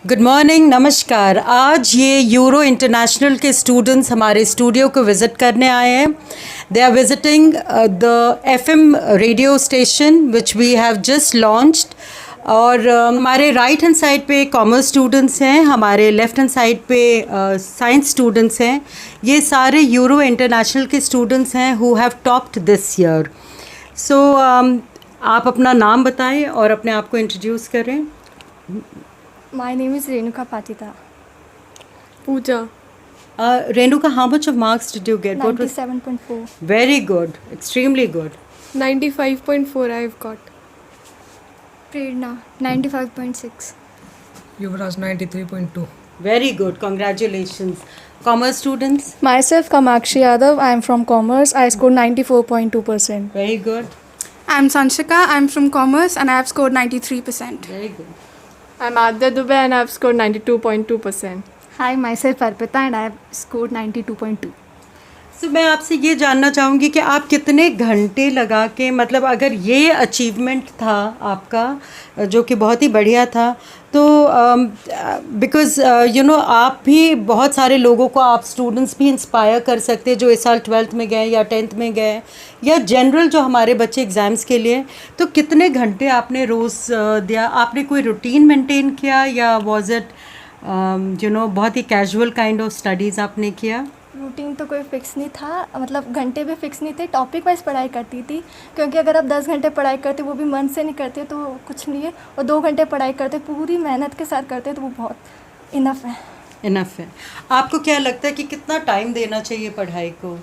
Good morning, नमस्कार। आज ये यूरो इंटरनेशनल के स्टूडेंट्स हमारे स्टूडियो को विज़िट करने आए हैं। They are visiting the FM radio station which we have just launched. और हमारे राइट हैंड साइड पे कॉमर्स स्टूडेंट्स हैं, हमारे लेफ़्ट हैंड साइड पे साइंस स्टूडेंट्स हैं। ये सारे यूरो इंटरनेशनल के स्टूडेंट्स हैं who have topped this year. So आप अपना नाम बताएं और अपने आप को इंट्रोड्यूस करें। My name is Renuka Patita. Pooja. Renuka, how much of marks did you get? 97.4. Very good, extremely good. 95.4 I've got. Prerna 95.6. Yuvraj 93.2. Very good, congratulations. Commerce students? Myself, Kamakshi Yadav. I am from Commerce. I scored 94.2%. Very good, I'm Sanshika. I'm from Commerce and I have scored 93%. very good. I'm Adya Dubey and I've scored 92.2%. Hi, myself Arpita and I have scored 92.2. So मैं आपसे ये जानना चाहूँगी कि आप कितने घंटे लगा के, मतलब अगर ये अचीवमेंट था आपका जो कि बहुत ही बढ़िया था, तो बिकॉज़ यू नो आप भी बहुत सारे लोगों को, आप स्टूडेंट्स भी इंस्पायर कर सकते हैं जो इस साल 12th में गए या 10th में गए या जनरल जो हमारे बच्चे एग्ज़ाम्स के लिए। तो कितने घंटे आपने रोज़ दिया? आपने कोई रूटीन मेंटेन किया या वॉज इट यू नो बहुत ही कैजुअल काइंड ऑफ स्टडीज़ आपने किया? रूटीन तो कोई फिक्स नहीं था, मतलब घंटे भी फिक्स नहीं थे। टॉपिक वाइज पढ़ाई करती थी, क्योंकि अगर आप 10 घंटे पढ़ाई करते वो भी मन से नहीं करते तो कुछ नहीं है, और 2 घंटे पढ़ाई करते पूरी मेहनत के साथ करते तो वो बहुत इनफ है। इनफ है। आपको क्या लगता है कि कितना टाइम देना चाहिए पढ़ाई को?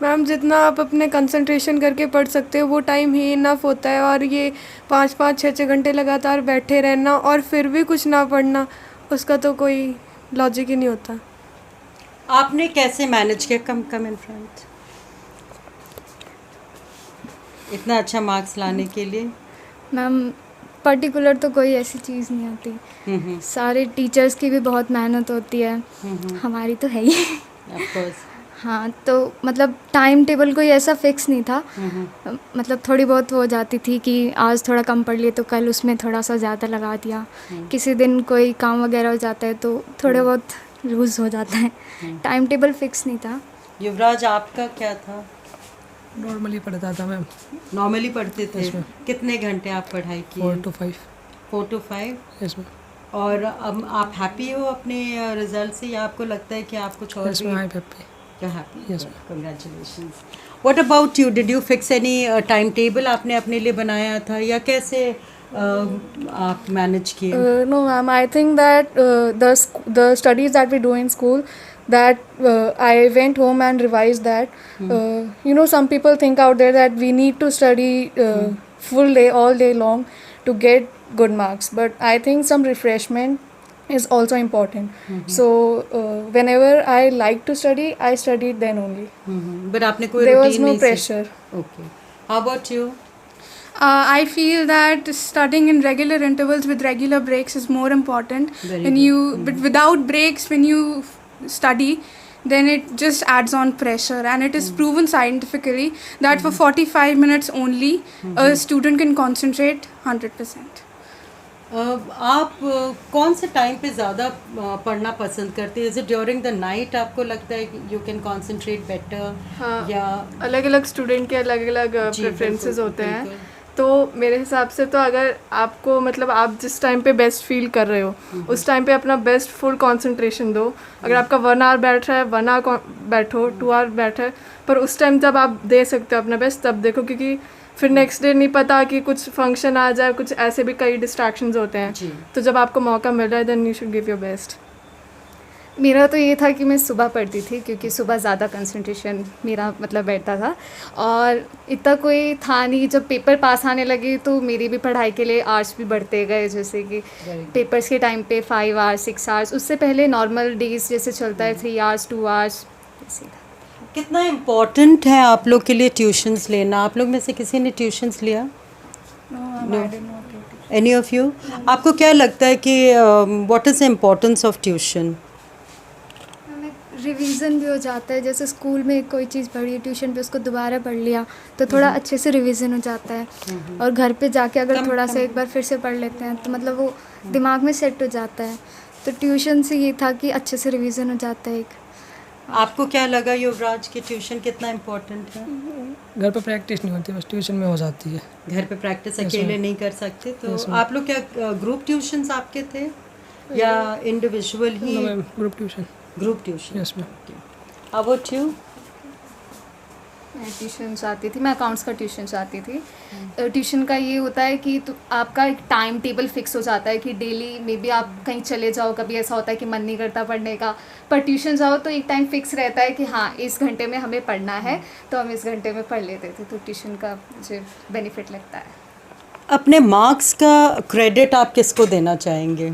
मैम, जितना आप अपने कंसंट्रेशन करके पढ़ सकते हो वो टाइम ही इनफ होता है। और ये 5-5, 6-6 घंटे लगातार बैठे रहना और फिर भी कुछ ना पढ़ना, उसका तो कोई लॉजिक ही नहीं होता। आपने कैसे मैनेज किया? कम इन फ्रंट, इतना अच्छा मार्क्स लाने के लिए? मैम, पर्टिकुलर तो कोई ऐसी चीज़ नहीं होती, सारे टीचर्स की भी बहुत मेहनत होती है, हमारी तो है ही। Of course. हाँ, तो मतलब टाइम टेबल कोई ऐसा फिक्स नहीं था। मतलब थोड़ी बहुत हो जाती थी कि आज थोड़ा कम पढ़ लिए तो कल उसमें थोड़ा सा ज़्यादा लगा दिया। किसी दिन कोई काम वगैरह हो जाता है तो थोड़े बहुत लूज़ हो जाता है। टाइम टेबल फिक्स नहीं था। युवराज, आपका क्या था? नॉर्मली पढ़ता था मैम। नॉर्मली पढ़ते थे? Yes, ma'am. कितने घंटे आप पढ़ाई की? 4 to 5. 4 to 5। Yes ma'am. और अब आप हैप्पी हो अपने रिजल्ट से या आपको लगता है कि आप कुछ और? Yes ma'am, I happy. You're happy? Yes, Good. Congratulations. What about you? Did you fix any timetable आपने अपने लिए बनाया था या कैसे आप मैनेज किए? No, ma'am. I think that the studies that we do in school, that I went home and revised that. You know, some people think out there that we need to study full day, all day long to get good marks. But I think some refreshment is also important. So whenever I like to study, I studied then only. But आपने कोई There was routine no नहीं pressure. Okay. How about you? I feel that studying in regular intervals with regular breaks is more important. Very When good. you, but without breaks, when you study, then it just adds on pressure, and it is proven scientifically that for 45 minutes only, a student can concentrate 100%. आप कौन से time पे ज़्यादा पढ़ना पसंद करते हैं? Is it during the night आपको लगता है कि यू कैन कॉन्सेंट्रेट बेटर? हाँ, या अलग अलग स्टूडेंट के अलग अलग जी, प्रेफरेंसेस बिल्कुल, होते हैं। बिल्कुल। तो मेरे हिसाब से तो अगर आपको, मतलब आप जिस टाइम पे बेस्ट फील कर रहे हो उस टाइम पे अपना बेस्ट फुल कंसंट्रेशन दो। अगर आपका 1 आवर बैठ रहा है, 1 आवर बैठो, 2 आवर बैठे, पर उस टाइम जब आप दे सकते हो अपना बेस्ट तब देखो, क्योंकि फिर नेक्स्ट डे नहीं पता कि कुछ फंक्शन आ जाए, कुछ ऐसे भी कई डिस्ट्रैक्शंस होते हैं। जी। तो जब आपको मौका मिल रहा है then you should give your best. मेरा तो ये था कि मैं सुबह पढ़ती थी, क्योंकि सुबह ज़्यादा कंसंट्रेशन मेरा मतलब बैठता था, और इतना कोई था नहीं। जब पेपर पास आने लगे तो मेरी भी पढ़ाई के लिए आवर्स भी बढ़ते गए, जैसे कि पेपर्स के टाइम पे 5 आवर्स, 6 आवर्स। उससे पहले नॉर्मल डेज जैसे चलता है 3 आवर्स, 2 आवर्स ऐसे था। कितना इम्पोर्टेंट है आप लोग के लिए ट्यूशन्स लेना? आप लोग में से किसी ने ट्यूशन्स लिया? Any of you? आपको क्या लगता है कि what is the importance of tuition? Revision भी हो जाता है, जैसे स्कूल में कोई चीज़ पढ़ी ट्यूशन पे उसको दोबारा पढ़ लिया तो थोड़ा अच्छे से रिवीजन हो जाता है, और घर पे जाके अगर थोड़ा सा एक बार फिर से पढ़ लेते हैं तो मतलब वो दिमाग में सेट हो जाता है। तो ट्यूशन से ये था कि अच्छे से रिवीजन हो जाता है एक। आपको क्या लगा युवराज कि ट्यूशन कितना इम्पोर्टेंट है? घर पे प्रैक्टिस नहीं होती, बस ट्यूशन में हो जाती है। घर पे प्रैक्टिस अकेले नहीं कर सकते, तो Yes, ma'am. आप लोग क्या ग्रुप ट्यूशंस आपके थे या इंडिविजुअल ही? No ma'am, group tuition. Group tuition. Yes ma'am. How about you? मैं ट्यूशन जाती थी, मैं अकाउंट्स का ट्यूशन जाती थी। ट्यूशन का ये होता है कि तो आपका एक टाइम टेबल फिक्स हो जाता है कि डेली मे बी आप कहीं चले जाओ, कभी ऐसा होता है कि मन नहीं करता पढ़ने का, पर ट्यूशन जाओ तो एक टाइम फिक्स रहता है कि हाँ इस घंटे में हमें पढ़ना है, तो हम इस घंटे में पढ़ लेते थे। तो ट्यूशन का मुझे बेनिफिट लगता है। अपने मार्क्स का क्रेडिट आप किसको देना चाहेंगे?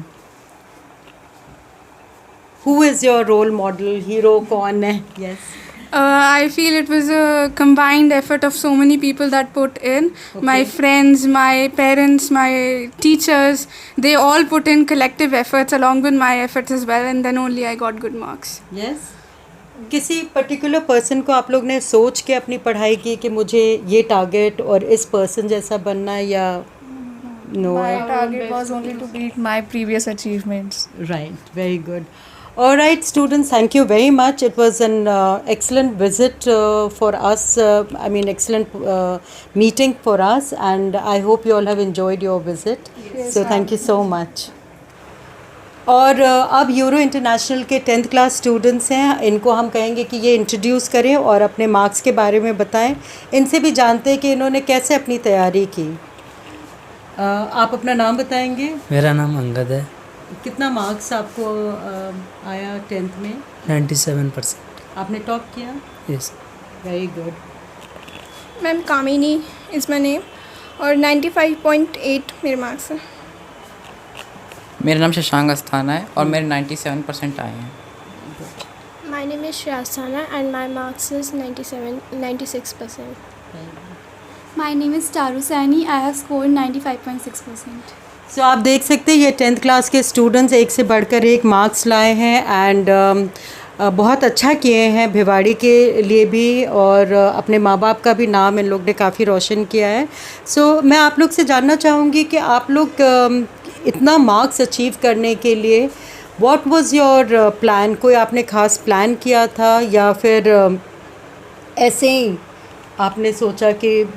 Who is your role model, hero कौन है? Yes. I feel it was a combined effort of so many people that put in. My friends, my parents, my teachers, they all put in collective efforts along with my efforts as well, and then only I got good marks. Yes. किसी particular person को आप लोग ने सोच के अपनी पढ़ाई की कि मुझे ये टारगेट और इस पर्सन जैसा बनना है, या no? My target was only to beat my previous achievements. Right, very good. All right, students, thank you very much. It was an excellent visit for us. I mean, excellent meeting for us, and I hope you all have enjoyed your visit. So, thank you so much. और अब euro International के 10th class students हैं, इनको हम कहेंगे कि ये introduce करें और अपने मार्क्स के बारे में बताएं। इनसे भी जानते हैं कि इन्होंने कैसे अपनी तैयारी की। आप अपना नाम बताएंगे? मेरा नाम अंगद है। कितना मार्क्स आपको आया 10th में? 97%। आपने टॉप किया? Yes. Very good. Ma'am Kamini is my name और 95.8 मेरे मार्क्स हैं। मेरा नाम शशांक अस्थाना है और मेरे 97% आए हैं। My name is श्रेयास्थाना and my marks is 96%। My name is Charu Saini, I have scored 95.6%। सो आप देख सकते हैं ये 10th क्लास के स्टूडेंट्स एक से बढ़कर एक मार्क्स लाए हैं, एंड बहुत अच्छा किए हैं भिवाड़ी के लिए भी, और अपने माँ बाप का भी नाम इन लोग ने काफ़ी रोशन किया है। सो मैं आप लोग से जानना चाहूँगी कि आप लोग इतना मार्क्स अचीव करने के लिए व्हाट वाज योर प्लान? कोई आपने ख़ास प्लान किया था या फिर ऐसे ही आपने सोचा कि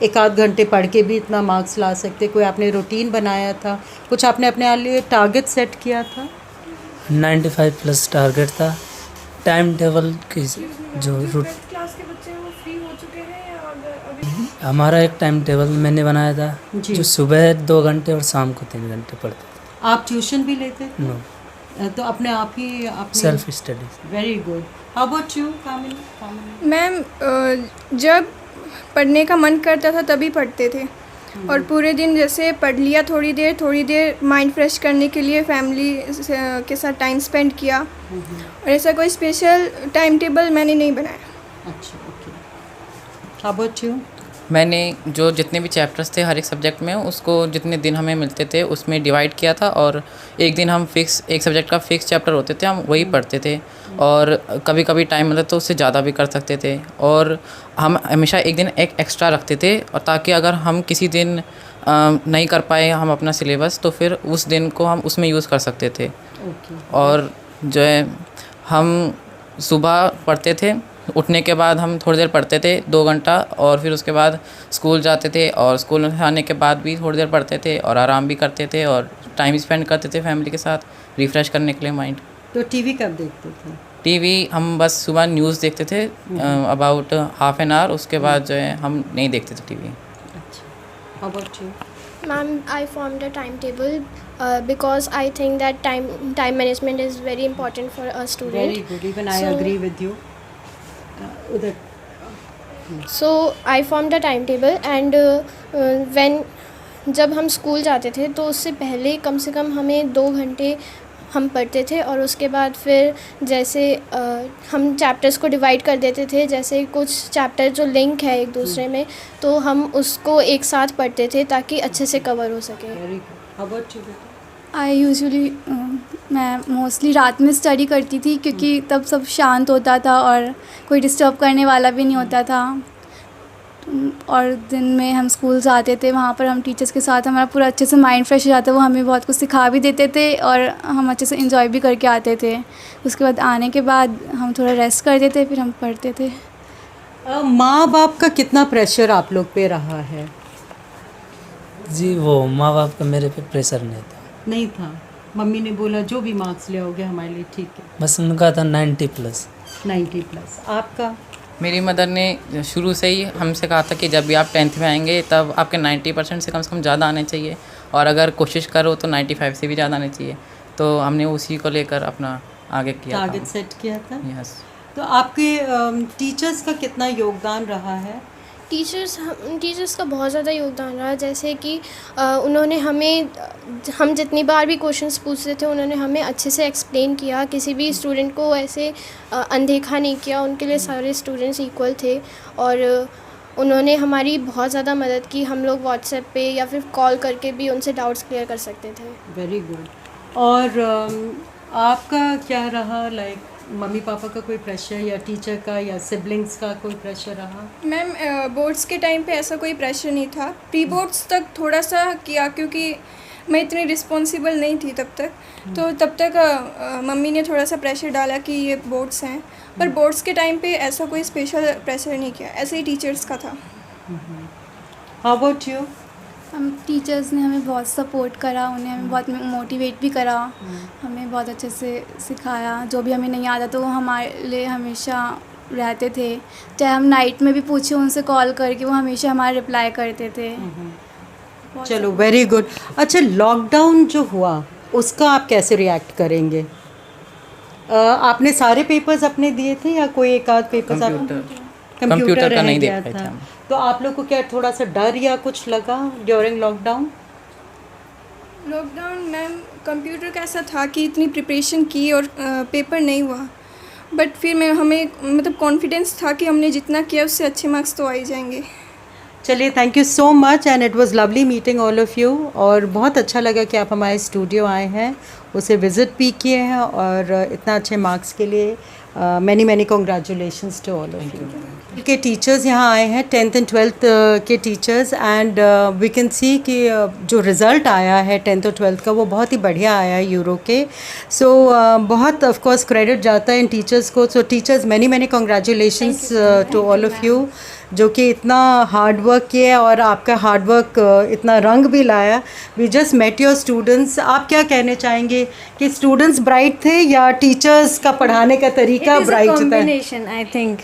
एक आध घंटे पढ़ के भी इतना मार्क्स ला सकते? कोई आपने रूटीन बनाया था, कुछ आपने अपने लिए टारगेट सेट किया था? 95+ टारगेट था। टाइम टेबल की जो रूट क्लास के बच्चे वो फ्री हो चुके हैं या अभी? हमारा एक टाइम टेबल मैंने बनाया था जी। जो सुबह 2 घंटे और शाम को 3 घंटे पढ़ते थे। आप ट्यूशन भी लेते थे? नो, तो अपने आप ही अपने self study. Very good. How about you Kamini? Ma'am जब पढ़ने का मन करता था तभी पढ़ते थे, और पूरे दिन जैसे पढ़ लिया, थोड़ी देर माइंड फ्रेश करने के लिए फैमिली के साथ टाइम स्पेंड किया, और ऐसा कोई स्पेशल टाइम टेबल मैंने नहीं बनाया। अच्छा, ओके। How about you? मैंने जो जितने भी चैप्टर्स थे हर एक सब्जेक्ट में, उसको जितने दिन हमें मिलते थे उसमें डिवाइड किया था, और एक दिन हम फिक्स एक सब्जेक्ट का फिक्स चैप्टर होते थे, हम वही पढ़ते थे, और कभी कभी टाइम मिलता तो उससे ज़्यादा भी कर सकते थे, और हम हमेशा एक दिन एक एक्स्ट्रा रखते थे, और ताकि अगर हम किसी दिन नहीं कर पाए हम अपना सिलेबस, तो फिर उस दिन को हम उसमें यूज़ कर सकते थे। और जो है हम सुबह पढ़ते थे, उठने के बाद हम थोड़ी देर पढ़ते थे 2 घंटा, और फिर उसके बाद स्कूल जाते थे, और स्कूल में आने के बाद भी थोड़ी देर पढ़ते थे और आराम भी करते थे, और टाइम स्पेंड करते थे फैमिली के साथ रिफ़्रेश करने के लिए माइंड। तो टीवी कब देखते थे? टीवी हम बस सुबह न्यूज़ देखते थे अबाउट हाफ एन आवर, उसके बाद जो है हम नहीं देखते थे टीवी। अच्छा, how about you? Ma'am, I formed a timetable because I think that time management is very important for a student. Very good. Even I agree with you. Udar. So I formed a timetable, and when जब हम school जाते थे तो उससे पहले कम से कम हमें 2 घंटे हम पढ़ते थे, और उसके बाद फिर जैसे हम चैप्टर्स को डिवाइड कर देते थे, जैसे कुछ चैप्टर जो लिंक है एक दूसरे में, तो हम उसको एक साथ पढ़ते थे ताकि अच्छे से कवर हो सके। Very good. How about you? I usually मैं मोस्टली रात में स्टडी करती थी क्योंकि तब सब शांत होता था और कोई डिस्टर्ब करने वाला भी नहीं होता था। और दिन में हम स्कूल जाते थे, वहाँ पर हम टीचर्स के साथ हमारा पूरा अच्छे से माइंड फ्रेश हो जाता। वो हमें बहुत कुछ सिखा भी देते थे और हम अच्छे से इंजॉय भी करके आते थे। उसके बाद आने के बाद हम थोड़ा रेस्ट करते थे, फिर हम पढ़ते थे। माँ बाप का कितना प्रेशर आप लोग पे रहा है? जी वो माँ बाप का मेरे पे प्रेशर नहीं था। नहीं था, मम्मी ने बोला जो भी मार्क्स ले आओगे हमारे लिए ठीक है। बस उनका था 90+। 90+। आपका? मेरी मदर ने शुरू से ही हमसे कहा था कि जब भी आप 10th में आएंगे तब आपके 90% से कम ज़्यादा आने चाहिए, और अगर कोशिश करो तो 95 से भी ज़्यादा आने चाहिए। तो हमने उसी को लेकर अपना आगे किया, टारगेट सेट किया था। यस। तो आपके टीचर्स का कितना योगदान रहा है? टीचर्स का बहुत ज़्यादा योगदान रहा। जैसे कि उन्होंने हम जितनी बार भी क्वेश्चंस पूछते थे उन्होंने हमें अच्छे से एक्सप्लेन किया, किसी भी स्टूडेंट को ऐसे अनदेखा नहीं किया। उनके लिए सारे स्टूडेंट्स इक्वल थे और उन्होंने हमारी बहुत ज़्यादा मदद की। हम लोग व्हाट्सएप पे या फिर कॉल करके भी उनसे डाउट्स क्लियर कर सकते थे। Very good. और आपका क्या रहा, लाइक मम्मी पापा का कोई प्रेशर या टीचर का या सिबलिंग्स का कोई प्रेशर रहा? मैम बोर्ड्स के टाइम पे ऐसा कोई प्रेशर नहीं था। प्री बोर्ड्स तक थोड़ा सा किया क्योंकि मैं इतनी रिस्पॉन्सिबल नहीं थी तब तक, तो तब तक मम्मी ने थोड़ा सा प्रेशर डाला कि ये बोर्ड्स हैं, पर बोर्ड्स के टाइम पे ऐसा कोई स्पेशल प्रेशर नहीं किया, ऐसे ही टीचर्स का था। How about you? हम टीचर्स ने हमें बहुत सपोर्ट करा, उन्हें हमें बहुत मोटिवेट भी करा, हमें बहुत अच्छे से सिखाया। जो भी हमें नहीं आता तो वो हमारे लिए हमेशा रहते थे। चाहे हम नाइट में भी पूछे उनसे कॉल करके, वो हमेशा हमारा रिप्लाई करते थे। चलो वेरी गुड। अच्छा, लॉकडाउन जो हुआ उसका आप कैसे रिएक्ट करेंगे? आपने सारे पेपर्स अपने दिए थे या कोई एक आध पेपर्स? कंप्यूटर का नहीं गया दे पाए थे। तो आप लोग को क्या थोड़ा सा डर या कुछ लगा during lockdown? Lockdown ma'am computer का ऐसा था कि इतनी प्रिपरेशन की और पेपर नहीं हुआ, बट फिर हमें मतलब कॉन्फिडेंस था कि हमने जितना किया उससे अच्छे मार्क्स तो आ ही जाएंगे। चलिए, thank you so much and it was lovely meeting all of you. और बहुत अच्छा लगा कि आप हमारे स्टूडियो आए हैं, उसे विज़िट भी किए हैं और इतना अच्छे मार्क्स के लिए many congratulations to all of you. के टीचर्स यहाँ आए हैं, 10th and 12th के teachers, and we can see कि जो रिज़ल्ट आया है 10th और 12th का वो बहुत ही बढ़िया आया है यूरो के। सो बहुत ऑफ कोर्स क्रेडिट जाता है इन टीचर्स को। So teachers many congratulations to all of you, जो कि इतना हार्ड वर्क किया और आपका हार्ड वर्क इतना रंग भी लाया। We just met your students. आप क्या कहने चाहेंगे कि स्टूडेंट्स ब्राइट थे या टीचर्स का पढ़ाने का तरीका ब्राइट था? Combination, I think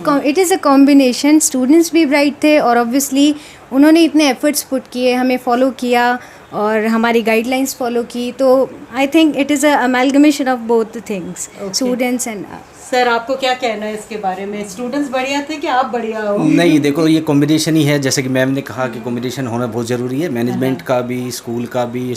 it is a combination. Students भी ब्राइट थे और ऑब्वियसली उन्होंने इतने एफर्ट्स पुट किए, हमें फॉलो किया और हमारी गाइडलाइंस फॉलो की। तो I think it is a amalgamation of both the things, students and. Sir, आपको क्या कहना है इसके बारे में? स्टूडेंट्स बढ़िया थे कि आप बढ़िया हो? नहीं, देखो ये कॉम्बिनेशन ही है। जैसे कि मैम ने कहा कि कॉम्बिनेशन होना बहुत ज़रूरी है। मैनेजमेंट का भी, स्कूल का भी,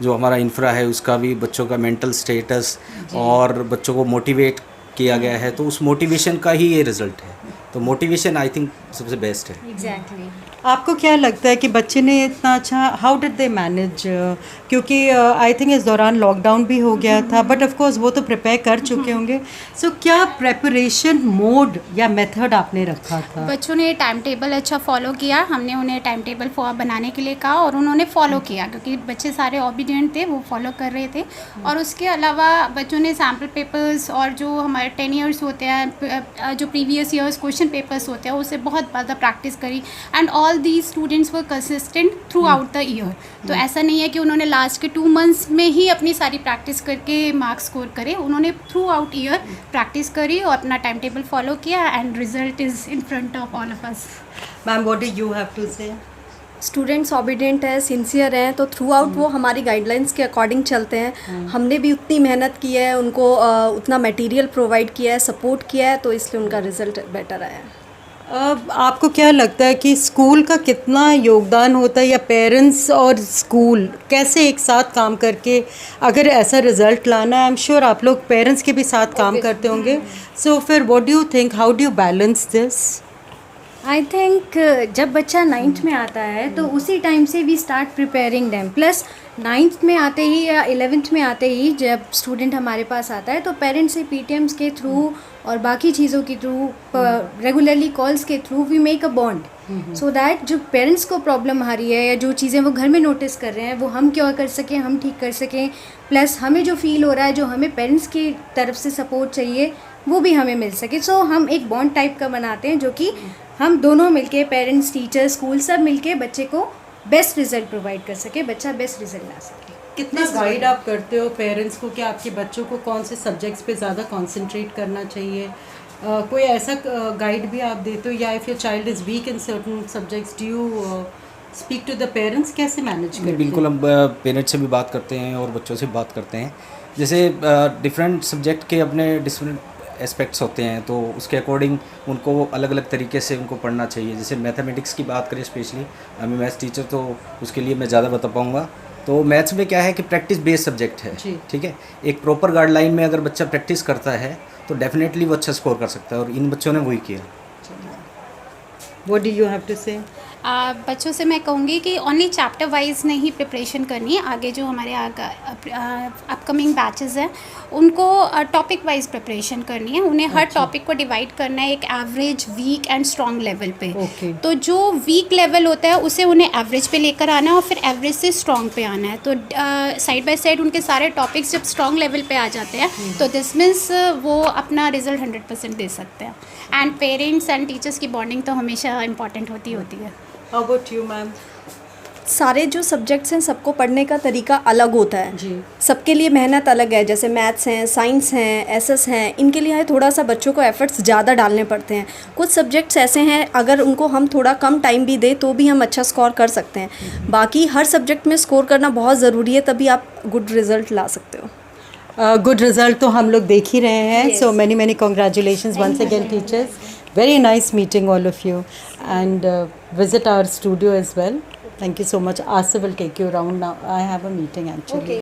जो हमारा इंफ्रा है उसका भी, बच्चों का मेंटल स्टेटस और बच्चों को मोटिवेट किया गया है, तो उस मोटिवेशन का ही ये रिज़ल्ट है। तो मोटिवेशन आई थिंक सबसे बेस्ट है। एग्जैक्टली। आपको क्या लगता है कि बच्चे ने इतना अच्छा, हाउ डिड दे मैनेज? क्योंकि आई थिंक इस दौरान लॉकडाउन भी हो गया था, बट ऑफ कोर्स वो तो प्रिपेयर कर चुके होंगे। सो क्या प्रेपरेशन मोड या मेथड आपने रखा था? बच्चों ने टाइम टेबल अच्छा फॉलो किया। हमने उन्हें टाइम टेबल बनाने के लिए कहा और उन्होंने फॉलो किया, क्योंकि बच्चे सारे ऑबिडियंट थे, वो फॉलो कर रहे थे। और उसके अलावा बच्चों ने सैम्पल पेपर्स और जो हमारे 10 ईयर्स होते हैं, जो प्रीवियस ईयर्स क्वेश्चन पेपर्स होते हैं, उससे बहुत ज़्यादा प्रैक्टिस करी। And all these students were consistent through out the year. तो ऐसा नहीं है कि उन्होंने लास्ट के 2 मंथ्स में ही अपनी सारी प्रैक्टिस करके मार्क्स स्कोर करे। उन्होंने थ्रू आउट ईयर प्रैक्टिस करी और अपना टाइम टेबल फॉलो किया, and result is in front of all of us. Ma'am, what do you have to say? Students obedient है, सिंसियर हैं, तो थ्रू आउट वो हमारी गाइडलाइंस के अकॉर्डिंग चलते हैं। हमने भी उतनी मेहनत की है, उनको उतना मटेरियल प्रोवाइड किया है, सपोर्ट किया है, तो इसलिए उनका रिजल्ट बेटर आया है। आपको क्या लगता है कि स्कूल का कितना योगदान होता है, या पेरेंट्स और स्कूल कैसे एक साथ काम करके अगर ऐसा रिज़ल्ट लाना है? आई एम श्योर आप लोग पेरेंट्स के भी साथ काम करते होंगे। सो फिर what do you think, how do you balance this? I think जब बच्चा 9th में आता है तो उसी टाइम से we start preparing them. Plus 9th में आते ही या 11th में आते ही जब स्टूडेंट हमारे पास आता है तो पेरेंट्स से PTMs के थ्रू और बाकी चीज़ों के थ्रू, रेगुलरली कॉल्स के through we make a bond so that जो पेरेंट्स को प्रॉब्लम आ रही है या जो चीज़ें वो घर में नोटिस कर रहे हैं वो हम क्या कर सकें, हम ठीक कर सकें। प्लस हमें जो फील हो रहा है, जो हमें पेरेंट्स की तरफ से सपोर्ट चाहिए, वो भी हमें मिल सके। सो हम एक बॉन्ड टाइप का बनाते हैं जो कि हम दोनों मिलके, पेरेंट्स, टीचर्स, स्कूल, सब मिलके बच्चे को बेस्ट रिजल्ट प्रोवाइड कर सके, बच्चा बेस्ट रिजल्ट ला सके। कितना गाइड आप करते हो पेरेंट्स को कि आपके बच्चों को कौन से सब्जेक्ट्स पे ज़्यादा कंसंट्रेट करना चाहिए? कोई ऐसा गाइड भी आप देते हो, या if your child is weak in certain subjects do you speak to the parents? कैसे मैनेज करते हैं? बिल्कुल, हम पेरेंट्स से भी बात करते हैं और बच्चों से भी बात करते हैं। जैसे डिफरेंट सब्जेक्ट के अपने डिफरेंट एस्पेक्ट्स होते हैं, तो उसके अकॉर्डिंग उनको अलग अलग तरीके से उनको पढ़ना चाहिए। जैसे मैथमेटिक्स की बात करें, स्पेशली मैं मैथ्स टीचर, तो उसके लिए मैं ज़्यादा बता पाऊँगा। तो मैथ्स में क्या है कि प्रैक्टिस बेस्ड सब्जेक्ट है, ठीक है। एक प्रॉपर गाइडलाइन में अगर बच्चा प्रैक्टिस करता है तो डेफिनेटली वो अच्छा स्कोर कर सकता है, और इन बच्चों ने वही किया। What do you have to say? बच्चों से मैं कहूँगी कि ओनली चैप्टर वाइज नहीं प्रिपरेशन करनी है। आगे जो हमारे अपकमिंग बैचेस हैं उनको टॉपिक वाइज प्रिपरेशन करनी है। उन्हें हर टॉपिक को डिवाइड करना है एक average, weak and strong level पे। तो जो वीक लेवल होता है उसे उन्हें एवरेज पे लेकर आना है और फिर एवरेज से स्ट्रॉन्ग पे आना है। तो साइड बाय साइड उनके सारे टॉपिक्स जब स्ट्रॉन्ग लेवल पे आ जाते हैं तो दिस मीन्स वो अपना रिजल्ट 100% दे सकते हैं। एंड पेरेंट्स एंड टीचर्स की बॉन्डिंग तो हमेशा इंपॉर्टेंट होती है। How about you, ma'am? सारे जो सब्जेक्ट्स हैं सबको पढ़ने का तरीका अलग होता है जी। सबके लिए मेहनत अलग है। जैसे मैथ्स हैं, साइंस हैं, एसएस हैं, इनके लिए थोड़ा सा बच्चों को एफर्ट्स ज़्यादा डालने पड़ते हैं। कुछ सब्जेक्ट्स ऐसे हैं अगर उनको हम थोड़ा कम टाइम भी दें तो भी हम अच्छा स्कोर कर सकते हैं। बाकी हर सब्जेक्ट में स्कोर करना बहुत ज़रूरी है, तभी आप गुड रिज़ल्ट ला सकते हो। गुड रिज़ल्ट तो हम लोग देख ही रहे हैं। So many congratulations once again teachers. Very nice meeting all of you, and visit our studio as well. Thank you so much. Asa will take you around now. I have a meeting actually. Okay.